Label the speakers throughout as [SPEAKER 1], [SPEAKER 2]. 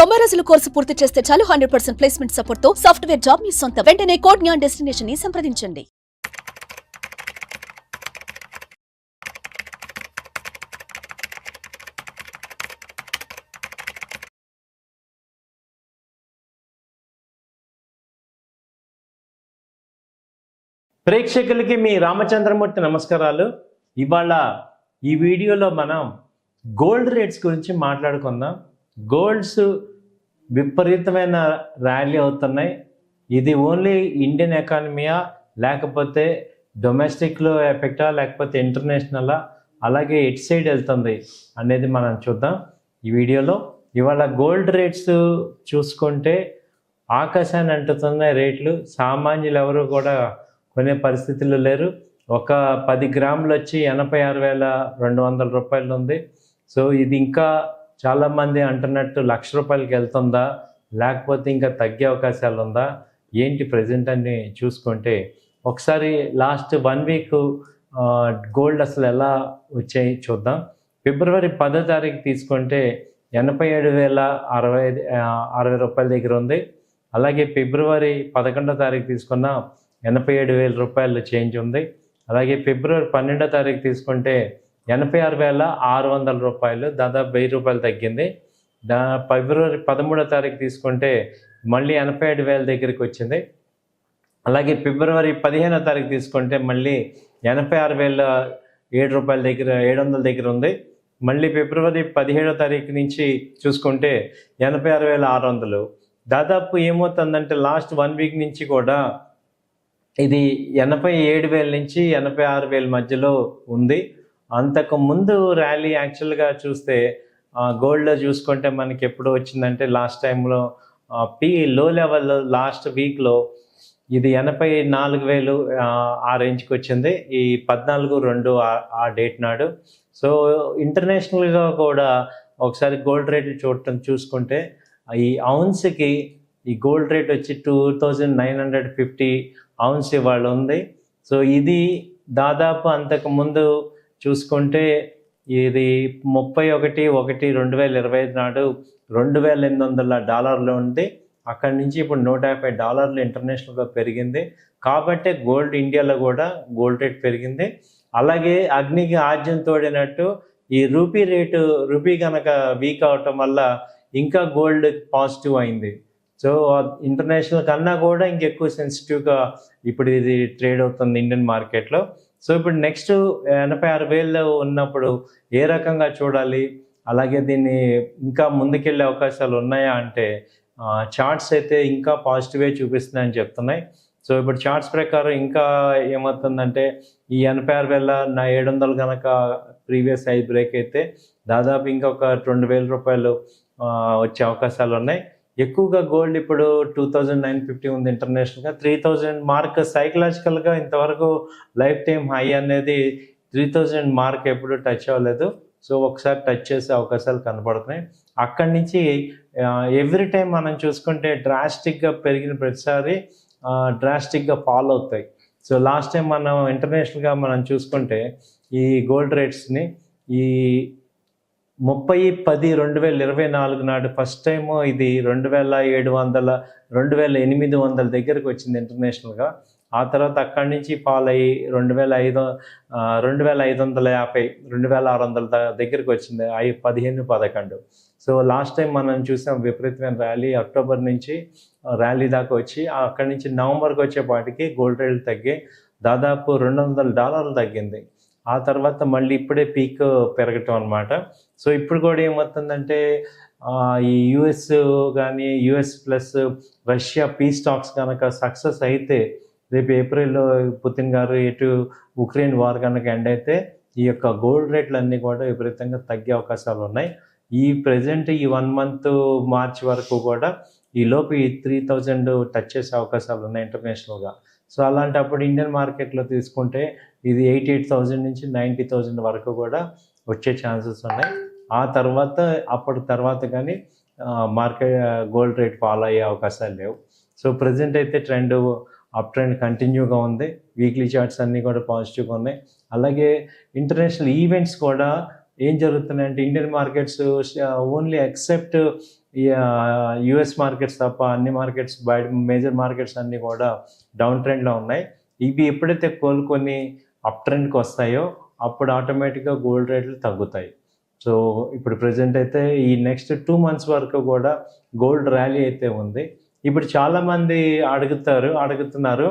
[SPEAKER 1] 90 రోజుల కోర్సు పూర్తి చేస్తే చాలు 100% ప్లేస్మెంట్ సపోర్ట్ తో సాఫ్ట్వేర్ జాబ్ మీ సొంత. వెంటనే కోడ్ జ్ఞాన్ డెస్టినేషన్ ని సంప్రదించండి.
[SPEAKER 2] ప్రేక్షకులకి మీ రామచంద్రమూర్తి నమస్కారాలు. ఇవాళ ఈ వీడియోలో మనం గోల్డ్ రేట్స్ గురించి మాట్లాడుకుందాం. గోల్డ్స్ విపరీతమైన ర్యాలీ అవుతున్నాయి. ఇది ఓన్లీ ఇండియన్ ఎకానమీయా, లేకపోతే డొమెస్టిక్లో ఎఫెక్టా, లేకపోతే ఇంటర్నేషనలా, అలాగే ఎట్ సైడ్ వెళ్తుంది అనేది మనం చూద్దాం ఈ వీడియోలో. ఇవాళ గోల్డ్ రేట్స్ చూసుకుంటే ఆకాశాన్ని అంటుతున్నాయి రేట్లు. సామాన్యులు ఎవరు కూడా కొనే పరిస్థితుల్లో లేరు. ఒక 10 గ్రాములు వచ్చి 86,200 రూపాయలు ఉంది. సో ఇది ఇంకా చాలామంది అంటున్నట్టు ₹1,00,000 వెళ్తుందా, లేకపోతే ఇంకా తగ్గే అవకాశాలు ఉందా, ఏంటి ప్రజెంట్ అని చూసుకుంటే ఒకసారి లాస్ట్ 1 వీక్ గోల్డ్ అసలు ఎలా వచ్చాయి చూద్దాం. ఫిబ్రవరి 10వ తారీఖు తీసుకుంటే 87,060 రూపాయల దగ్గర ఉంది. అలాగే ఫిబ్రవరి 11వ తారీఖు తీసుకున్న 87,000 రూపాయలు చేంజ్ ఉంది. అలాగే ఫిబ్రవరి 12వ తారీఖు తీసుకుంటే 86,600 రూపాయలు, దాదాపు 1000 రూపాయలు తగ్గింది. ఫిబ్రవరి 13వ తారీఖు తీసుకుంటే మళ్ళీ 87,000 దగ్గరికి వచ్చింది. అలాగే ఫిబ్రవరి 15వ తారీఖు తీసుకుంటే మళ్ళీ 86,007 రూపాయల దగ్గర 700 దగ్గర ఉంది. మళ్ళీ ఫిబ్రవరి 17వ తారీఖు నుంచి చూసుకుంటే 86,600. దాదాపు ఏమవుతుందంటే లాస్ట్ 1 వీక్ నుంచి కూడా ఇది 87,000 నుంచి 86,000 మధ్యలో ఉంది. అంతకు ముందు ర్యాలీ యాక్చువల్గా చూస్తే గోల్డ్లో చూసుకుంటే మనకి ఎప్పుడు వచ్చిందంటే లాస్ట్ టైంలో లో లెవెల్లో లాస్ట్ వీక్లో ఇది 84,000 ఆ రేంజ్కి వచ్చింది. ఈ 14/2 ఆ డేట్ నాడు. సో ఇంటర్నేషనల్గా కూడా ఒకసారి గోల్డ్ రేట్ చూసుకుంటే ఈ ఔన్స్కి ఈ గోల్డ్ రేట్ వచ్చి 2,950 ఔన్స్ ఇవాళ ఉంది. సో ఇది దాదాపు అంతకు ముందు చూసుకుంటే ఇది 31/1/2025 నాడు $2,800 ఉంది. అక్కడి నుంచి ఇప్పుడు $150 ఇంటర్నేషనల్గా పెరిగింది. కాబట్టి గోల్డ్ ఇండియాలో కూడా గోల్డ్ రేట్ పెరిగింది. అలాగే అగ్నికి ఆజ్యం తోడినట్టు ఈ రూపీ కనుక వీక్ అవటం వల్ల ఇంకా గోల్డ్ పాజిటివ్ అయింది. సో ఇంటర్నేషనల్ కన్నా కూడా ఇంకెక్కువ సెన్సిటివ్గా ఇప్పుడు ఇది ట్రేడ్ అవుతుంది ఇండియన్ మార్కెట్లో. సో ఇప్పుడు నెక్స్ట్ 86,000 ఉన్నప్పుడు ఏ రకంగా చూడాలి, అలాగే దీన్ని ఇంకా ముందుకెళ్ళే అవకాశాలు ఉన్నాయా అంటే చార్ట్స్ అయితే ఇంకా పాజిటివే చూపిస్తున్నాయని చెప్తున్నాయి. సో ఇప్పుడు చార్ట్స్ ప్రకారం ఇంకా ఏమవుతుందంటే ఈ 86,700 కనుక ప్రీవియస్ హై బ్రేక్ అయితే దాదాపు ఇంకా ఒక 2,000 రూపాయలు వచ్చే అవకాశాలు ఉన్నాయి. ఎక్కువగా గోల్డ్ ఇప్పుడు 2,950 ఉంది ఇంటర్నేషనల్గా. 3,000 మార్క్ సైకలాజికల్గా ఇంతవరకు లైఫ్ టైం హై అనేది 3,000 మార్క్ ఎప్పుడు టచ్ అవ్వలేదు. సో ఒకసారి టచ్ చేసే అవకాశాలు కనపడుతున్నాయి. అక్కడి నుంచి ఎవ్రీ టైం మనం చూసుకుంటే డ్రాస్టిక్గా పెరిగిన ప్రతిసారి డ్రాస్టిక్గా ఫాలో అవుతాయి. సో లాస్ట్ టైం మనం ఇంటర్నేషనల్గా మనం చూసుకుంటే ఈ గోల్డ్ రేట్స్ని ఈ 30/10/2024 నాడు ఫస్ట్ టైము ఇది 2,700 2,800 దగ్గరికి వచ్చింది ఇంటర్నేషనల్గా. ఆ తర్వాత అక్కడి నుంచి ఫాల్ అయ్యి 2,550 2,600 దగ్గరికి వచ్చింది 15-11. సో లాస్ట్ టైం మనం చూసాం విపరీతమైన ర్యాలీ. అక్టోబర్ నుంచి ర్యాలీ దాకా వచ్చి అక్కడి నుంచి నవంబర్కి వచ్చేపాటికి గోల్డ్ రేట్లు తగ్గి దాదాపు $200 తగ్గింది. ఆ తర్వాత మళ్ళీ ఇప్పుడే పీక్ పెరగటం అనమాట. సో ఇప్పుడు కూడా ఏమవుతుందంటే ఈ యుఎస్ కానీ US plus Russia piece talks కనుక సక్సెస్ అయితే రేపు ఏప్రిల్లో పుతిన్ గారు ఎటు ఉక్రెయిన్ వార్ కనుక ఎండ్ అయితే ఈ యొక్క గోల్డ్ రేట్లు అన్నీ కూడా విపరీతంగా తగ్గే అవకాశాలు ఉన్నాయి. ఈ ప్రజెంట్ ఈ 1 మంత్ మార్చ్ వరకు కూడా ఈ లోపు ఈ 3,000 టచ్ చేసే అవకాశాలు ఉన్నాయి ఇంటర్నేషనల్గా. సో అలాంటప్పుడు ఇండియన్ మార్కెట్లో తీసుకుంటే ఇది 88,000 నుంచి 90,000 వరకు కూడా వచ్చే ఛాన్సెస్ ఉన్నాయి. అప్పటి తర్వాత కానీ మార్కెట్ గోల్డ్ రేట్ ఫాలో అయ్యే అవకాశాలు లేవు. సో ప్రజెంట్ అయితే అప్ ట్రెండ్ కంటిన్యూగా ఉంది. వీక్లీ చార్ట్స్ అన్నీ కూడా పాజిటివ్గా ఉన్నాయి. అలాగే ఇంటర్నేషనల్ ఈవెంట్స్ కూడా ఏం జరుగుతున్నాయంటే ఇండియన్ మార్కెట్స్ ఓన్లీ ఎక్సెప్ట్ ఈ యుఎస్ మార్కెట్స్ తప్ప అన్ని మార్కెట్స్ బయట మేజర్ మార్కెట్స్ అన్నీ కూడా డౌన్ ట్రెండ్లో ఉన్నాయి. ఇవి ఎప్పుడైతే కోలుకొని అప్ ట్రెండ్కి వస్తాయో అప్పుడు ఆటోమేటిక్గా గోల్డ్ రేట్లు తగ్గుతాయి. సో ఇప్పుడు ప్రజెంట్ అయితే ఈ నెక్స్ట్ 2 months వరకు కూడా గోల్డ్ ర్యాలీ అయితే ఉంది. ఇప్పుడు చాలామంది అడుగుతున్నారు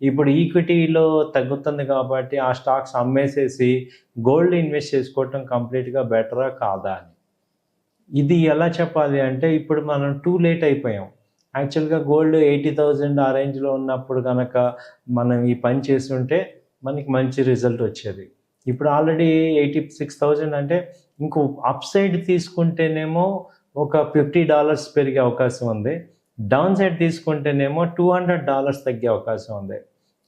[SPEAKER 2] ఇప్పుడు ఈక్విటీలో తగ్గుతుంది కాబట్టి ఆ స్టాక్స్ అమ్మేసేసి గోల్డ్ ఇన్వెస్ట్ చేసుకోవటం కంప్లీట్గా బెటరా కాదా అని. ఇది ఎలా చెప్పాలి అంటే ఇప్పుడు మనం టూ లేట్ అయిపోయాం. యాక్చువల్గా గోల్డ్ 80,000 ఆ రేంజ్లో ఉన్నప్పుడు కనుక మనం ఈ పని చేస్తుంటే మనకి మంచి రిజల్ట్ వచ్చేది. ఇప్పుడు ఆల్రెడీ 86,000 అంటే ఇంకో అప్ సైడ్ తీసుకుంటేనేమో ఒక $50 పెరిగే అవకాశం ఉంది. డౌన్ సైడ్ తీసుకుంటేనేమో $200 తగ్గే అవకాశం ఉంది.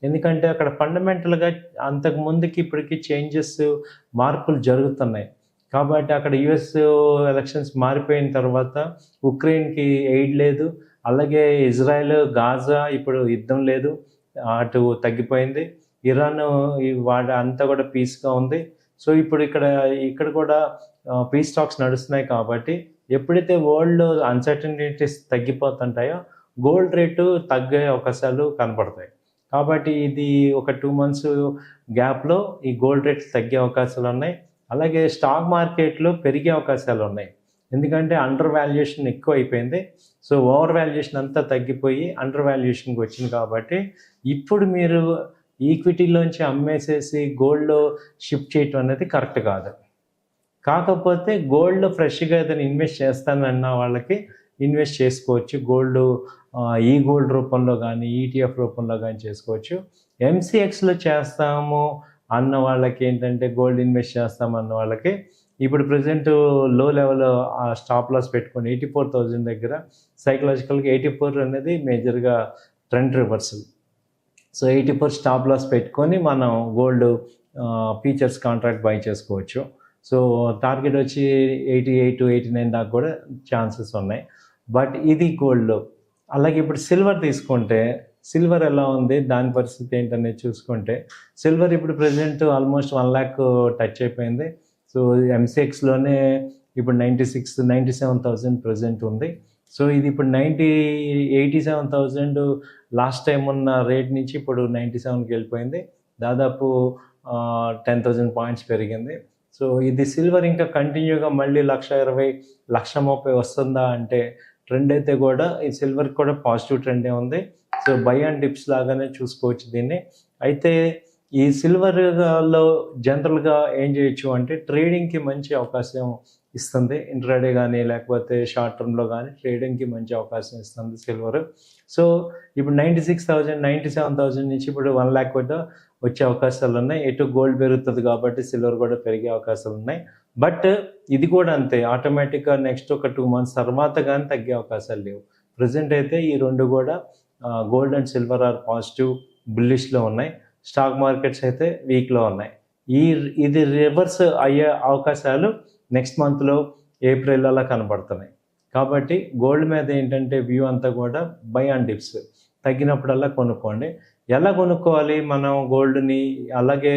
[SPEAKER 2] ఎందుకంటే అక్కడ ఫండమెంటల్గా అంతకు ముందుకి ఇప్పటికి మార్పులు జరుగుతున్నాయి. కాబట్టి అక్కడ యుఎస్ ఎలక్షన్స్ మారిపోయిన తర్వాత ఉక్రెయిన్కి ఎయిడ్ లేదు, అలాగే ఇజ్రాయెల్ గాజా ఇప్పుడు యుద్ధం లేదు, అటు తగ్గిపోయింది. ఇరాన్ అంతా కూడా పీస్గా ఉంది. సో ఇప్పుడు ఇక్కడ కూడా పీస్ టాక్స్ నడుస్తున్నాయి. కాబట్టి ఎప్పుడైతే వరల్డ్లో అన్సర్టనిటీస్ తగ్గిపోతుంటాయో గోల్డ్ రేటు తగ్గే అవకాశాలు కనపడతాయి. కాబట్టి ఇది ఒక 2 months గ్యాప్లో ఈ గోల్డ్ రేట్లు తగ్గే అవకాశాలు ఉన్నాయి. అలాగే స్టాక్ మార్కెట్లో పెరిగే అవకాశాలు ఉన్నాయి. ఎందుకంటే అండర్ వాల్యుయేషన్ ఎక్కువ అయిపోయింది. సో ఓవర్ వాల్యుయేషన్ అంతా తగ్గిపోయి అండర్ వాల్యుయేషన్కి వచ్చింది. కాబట్టి ఇప్పుడు మీరు ఈక్విటీలోంచి అమ్మేసేసి గోల్డ్లో షిఫ్ట్ చేయటం అనేది కరెక్ట్ కాదు. కాకపోతే గోల్డ్లో ఫ్రెష్గా ఏదైనా ఇన్వెస్ట్ చేస్తానన్న వాళ్ళకి ఇన్వెస్ట్ చేసుకోవచ్చు. ఈ గోల్డ్ రూపంలో కానీ ఈటీఎఫ్ రూపంలో కానీ చేసుకోవచ్చు. ఎంసీఎక్స్లో చేస్తాము అన్న వాళ్ళకి ఏంటంటే గోల్డ్ ఇన్వెస్ట్ చేస్తామన్న వాళ్ళకి ఇప్పుడు ప్రజెంట్ లో లెవెల్ స్టాప్ లాస్ పెట్టుకొని 84,000 దగ్గర సైకలాజికల్గా 84 అనేది మేజర్గా trend reversal. So 84 stop loss పెట్టుకొని మనం గోల్డ్ ఫ్యూచర్స్ కాంట్రాక్ట్ బై చేసుకోవచ్చు. సో టార్గెట్ వచ్చి 88, 89 దాకా కూడా ఛాన్సెస్ ఉన్నాయి. బట్ ఇది గోల్డ్లో. అలాగే ఇప్పుడు సిల్వర్ తీసుకుంటే సిల్వర్ ఎలా ఉంది, దాని పరిస్థితి ఏంటనేది చూసుకుంటే సిల్వర్ ఇప్పుడు ప్రజెంట్ ఆల్మోస్ట్ 1 lakh టచ్ అయిపోయింది. సో ఎంసీఎక్స్లోనే ఇప్పుడు 97,000 ప్రజెంట్ ఉంది. సో ఇది ఇప్పుడు 87,000 లాస్ట్ టైం ఉన్న రేట్ నుంచి ఇప్పుడు 97కి వెళ్ళిపోయింది. దాదాపు 10,000 పాయింట్స్ పెరిగింది. సో ఇది సిల్వర్ ఇంకా కంటిన్యూగా మళ్ళీ 1,20,000, 1,30,000 వస్తుందా అంటే ట్రెండ్ అయితే కూడా ఈ సిల్వర్కి కూడా పాజిటివ్ ట్రెండే ఉంది. సో బై అండ్ డిప్స్ లాగానే చూసుకోవచ్చు దీన్ని. అయితే ఈ సిల్వర్లో జనరల్గా ఏం చేయొచ్చు అంటే ట్రేడింగ్కి మంచి అవకాశం ఇస్తుంది. ఇంట్రాడే కానీ లేకపోతే షార్ట్ టర్మ్లో కానీ ట్రేడింగ్కి మంచి అవకాశం ఇస్తుంది సిల్వర్. సో ఇప్పుడు 96,000, 97,000 నుంచి ఇప్పుడు 1 lakh కూడా వచ్చే అవకాశాలు ఉన్నాయి. ఎటు గోల్డ్ పెరుగుతుంది కాబట్టి సిల్వర్ కూడా పెరిగే అవకాశాలు ఉన్నాయి. బట్ ఇది కూడా అంతే, ఆటోమేటిక్గా నెక్స్ట్ ఒక 2 months తర్వాత కానీ తగ్గే అవకాశాలు లేవు. ప్రజెంట్ అయితే ఈ రెండు కూడా gold and silver are positive బుల్లిష్లో ఉన్నాయి. స్టాక్ మార్కెట్స్ అయితే వీక్లో ఉన్నాయి. ఇది రివర్స్ అయ్యే అవకాశాలు నెక్స్ట్ మంత్లో ఏప్రిల్ అలా కనబడుతున్నాయి. కాబట్టి గోల్డ్ మీద ఏంటంటే వ్యూ అంతా కూడా బై అండ్ డిప్స్, తగ్గినప్పుడల్లా కొనుక్కోండి. ఎలా కొనుక్కోవాలి మనం గోల్డ్ని? అలాగే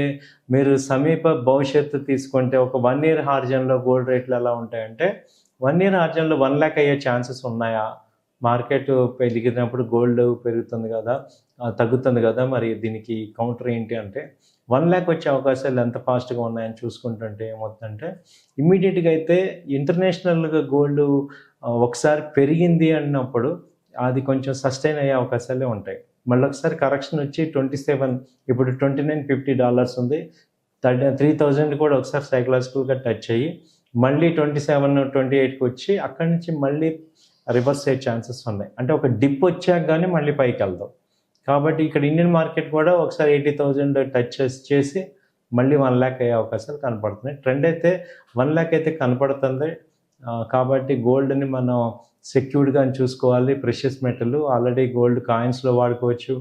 [SPEAKER 2] మీరు సమీప భవిష్యత్తు తీసుకుంటే ఒక 1 year హార్జన్లో గోల్డ్ రేట్లు ఎలా ఉంటాయంటే 1 year హార్జన్లో 1 lakh అయ్యే ఛాన్సెస్ ఉన్నాయా? మార్కెట్ పెరిగినప్పుడు గోల్డ్ పెరుగుతుంది కదా, తగ్గుతుంది కదా, మరి దీనికి కౌంటర్ ఏంటి అంటే 1 lakh వచ్చే అవకాశాలు ఎంత ఫాస్ట్గా ఉన్నాయని చూసుకుంటుంటే ఏమవుతుందంటే ఇమ్మీడియట్గా అయితే ఇంటర్నేషనల్గా గోల్డ్ ఒకసారి పెరిగింది అన్నప్పుడు అది కొంచెం సస్టైన్ అయ్యే అవకాశాలే ఉంటాయి. మళ్ళీ ఒకసారి కరెక్షన్ వచ్చి 27, ఇప్పుడు $29.50 ఉంది. 3,000 కూడా ఒకసారి సైకలాజికల్గా టచ్ అయ్యి మళ్ళీ 27, 28కి వచ్చి అక్కడి నుంచి మళ్ళీ రివర్స్ అయ్యే ఛాన్సెస్ ఉన్నాయి. అంటే ఒక డిప్ వచ్చాక కానీ మళ్ళీ పైకి వెళ్దాం. కాబట్టి ఇక్కడ ఇండియన్ మార్కెట్ కూడా ఒకసారి 80,000 టచ్ చేసి మళ్ళీ 1 lakh అయ్యే అవకాశాలు కనపడుతున్నాయి. ట్రెండ్ అయితే 1 lakh అయితే కనపడుతుంది. కాబట్టి గోల్డ్ని మనం సెక్యూర్డ్గా చూసుకోవాలి. ప్రెషియస్ మెటల్ ఆల్రెడీ గోల్డ్ కాయిన్స్లో వాడుకోవచ్చు,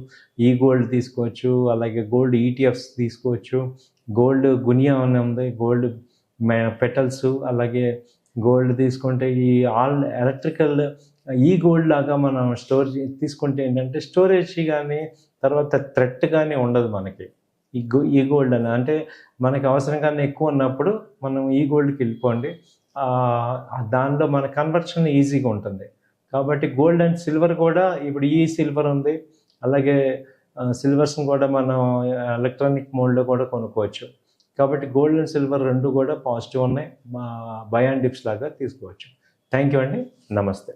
[SPEAKER 2] ఈ గోల్డ్ తీసుకోవచ్చు, అలాగే గోల్డ్ ఈటీఎఫ్స్ తీసుకోవచ్చు. గోల్డ్ గునియా అని ఉంది, గోల్డ్ పెటల్స్, అలాగే గోల్డ్ తీసుకుంటే ఈ ఎలక్ట్రికల్ ఈ గోల్డ్ లాగా మనం తీసుకుంటే ఏంటంటే స్టోరేజ్ కానీ తర్వాత థ్రెట్ కానీ ఉండదు మనకి. ఈ గోల్డ్ అని అంటే మనకి అవసరం కన్నా ఎక్కువ ఉన్నప్పుడు మనం ఈ గోల్డ్కి వెళ్ళిపోండి. దానిలో మన కన్వర్షన్ ఈజీగా ఉంటుంది. కాబట్టి గోల్డ్ అండ్ సిల్వర్ కూడా ఇప్పుడు ఈ సిల్వర్ ఉంది, అలాగే సిల్వర్స్ని కూడా మనం ఎలక్ట్రానిక్ మోడ్లో కూడా కొనుక్కోవచ్చు. కాబట్టి గోల్డ్ అండ్ సిల్వర్ రెండు కూడా పాజిటివ్ ఉన్నాయి, బై అండ్ డిప్స్ లాగా తీసుకోవచ్చు. థ్యాంక్ యూ అండి, నమస్తే.